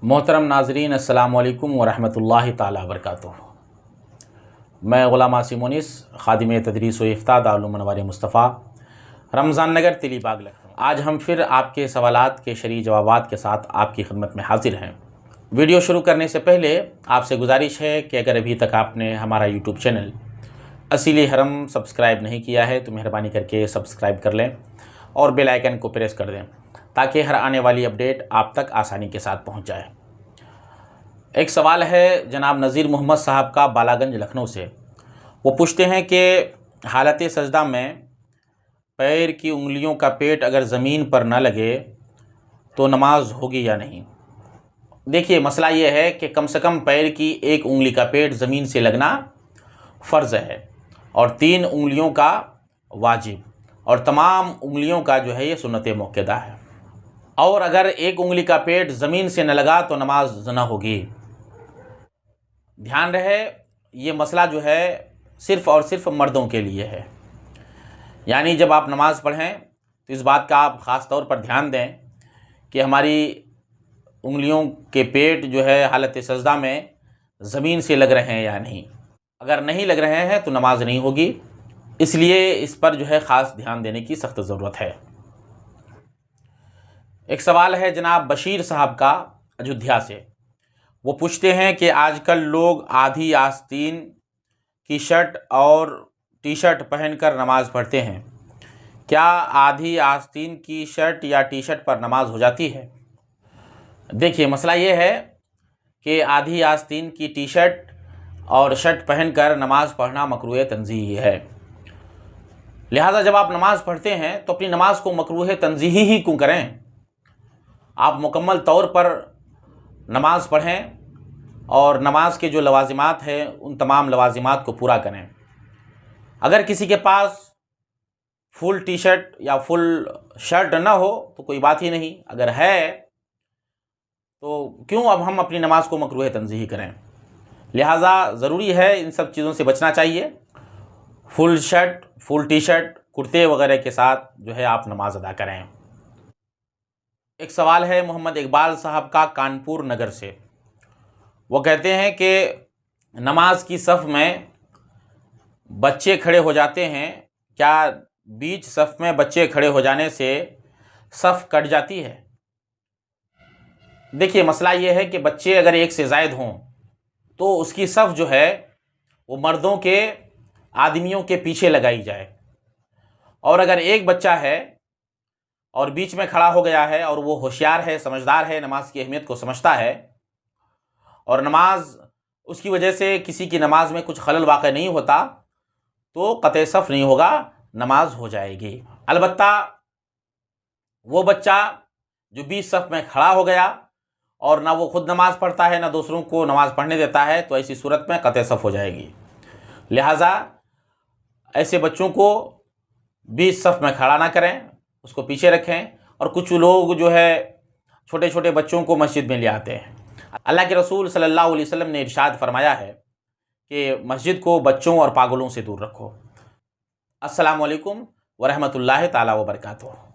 मोहतरम नाजरीन, अस्सलाम वालेकुम वरहमतुल्लाहि ताला वबरकातुह। मैं ग़ुलाम आसिम मुनीस, खादिम तदरीस व इफ्ता दारुल उलूम अनवार मुस्तफ़ा, रमज़ान नगर तिलीबाग लखनऊ। आज हम फिर आपके सवालात के शरई जवाबात के साथ आपकी खिदमत में हाजिर हैं। वीडियो शुरू करने से पहले आपसे गुजारिश है कि अगर अभी तक आपने हमारा यूट्यूब चैनल असील हरम सब्सक्राइब नहीं किया है तो मेहरबानी करके सब्सक्राइब कर लें और बेल आइकन को प्रेस कर दें ताकि हर आने वाली अपडेट आप तक आसानी के साथ पहुंच जाए। एक सवाल है जनाब नज़ीर मोहम्मद साहब का, बालागंज लखनऊ से। वो पूछते हैं कि हालत सजदा में पैर की उंगलियों का पेट अगर ज़मीन पर न लगे तो नमाज होगी या नहीं। देखिए, मसला ये है कि कम से कम पैर की एक उंगली का पेट ज़मीन से लगना फ़र्ज़ है और 3 उंगलियों का वाजिब, और तमाम उंगलियों का जो है ये सुन्नत मुक्कदा है। और अगर एक उंगली का पेट ज़मीन से न लगा तो नमाज न होगी। ध्यान रहे, ये मसला जो है सिर्फ़ और सिर्फ मर्दों के लिए है। यानी जब आप नमाज़ पढ़ें तो इस बात का आप ख़ास तौर पर ध्यान दें कि हमारी उंगलियों के पेट जो है हालत सजदा में ज़मीन से लग रहे हैं या नहीं। अगर नहीं लग रहे हैं तो नमाज नहीं होगी, इसलिए इस पर जो है ख़ास ध्यान देने की सख्त ज़रूरत है। एक सवाल है जनाब बशीर साहब का, अयोध्या से। वो पूछते हैं कि आजकल लोग आधी आस्तीन की शर्ट और टी शर्ट पहनकर नमाज़ पढ़ते हैं। क्या आधी आस्तीन की शर्ट या टी शर्ट पर नमाज हो जाती है? देखिए, मसला ये है कि आधी आस्तीन की टी शर्ट और शर्ट पहनकर नमाज़ पढ़ना मकरूह तंज़ीही है। लिहाजा जब आप नमाज़ पढ़ते हैं तो अपनी नमाज को मकरूह तंज़ीही ही क्यों करें। आप मुकम्मल तौर पर नमाज़ पढ़ें और नमाज के जो लवाजिमात हैं उन तमाम लवाजिमात को पूरा करें। अगर किसी के पास फुल टी शर्ट या फुल शर्ट ना हो तो कोई बात ही नहीं, अगर है तो क्यों अब हम अपनी नमाज को मकरूह तंज़ीही करें। लिहाजा ज़रूरी है इन सब चीज़ों से बचना चाहिए। Full shirt, full T shirt, कुर्ते वगैरह के साथ जो है आप नमाज अदा करें। एक सवाल है मोहम्मद इकबाल साहब का, कानपुर नगर से। वो कहते हैं कि नमाज की सफ़ में बच्चे खड़े हो जाते हैं, क्या बीच सफ़ में बच्चे खड़े हो जाने से सफ़ कट जाती है? देखिए, मसला ये है कि बच्चे अगर एक से ज़ायद हों तो उसकी सफ़ जो है वो मर्दों के, आदमियों के पीछे लगाई जाए। और अगर एक बच्चा है और बीच में खड़ा हो गया है और वो होशियार है, समझदार है, नमाज की अहमियत को समझता है और नमाज उसकी वजह से किसी की नमाज में कुछ खलल वाक़ नहीं होता तो क़त्ए सफ़ नहीं होगा, नमाज हो जाएगी। अलबत्ता वो बच्चा जो बीच सफ़ में खड़ा हो गया और ना वो खुद नमाज पढ़ता है ना दूसरों को नमाज पढ़ने देता है तो ऐसी सूरत में क़त्ए सफ़ हो जाएगी। लिहाजा ऐसे बच्चों को बीच सफ़ में खड़ा ना करें, उसको पीछे रखें। और कुछ लोग जो है छोटे छोटे बच्चों को मस्जिद में ले आते हैं। अल्लाह के रसूल सल्लल्लाहु अलैहि वसल्लम ने इरशाद फरमाया है कि मस्जिद को बच्चों और पागलों से दूर रखो। अस्सलामु अलैकुम वरहमतुल्लाहि ताला वबरकातुहू।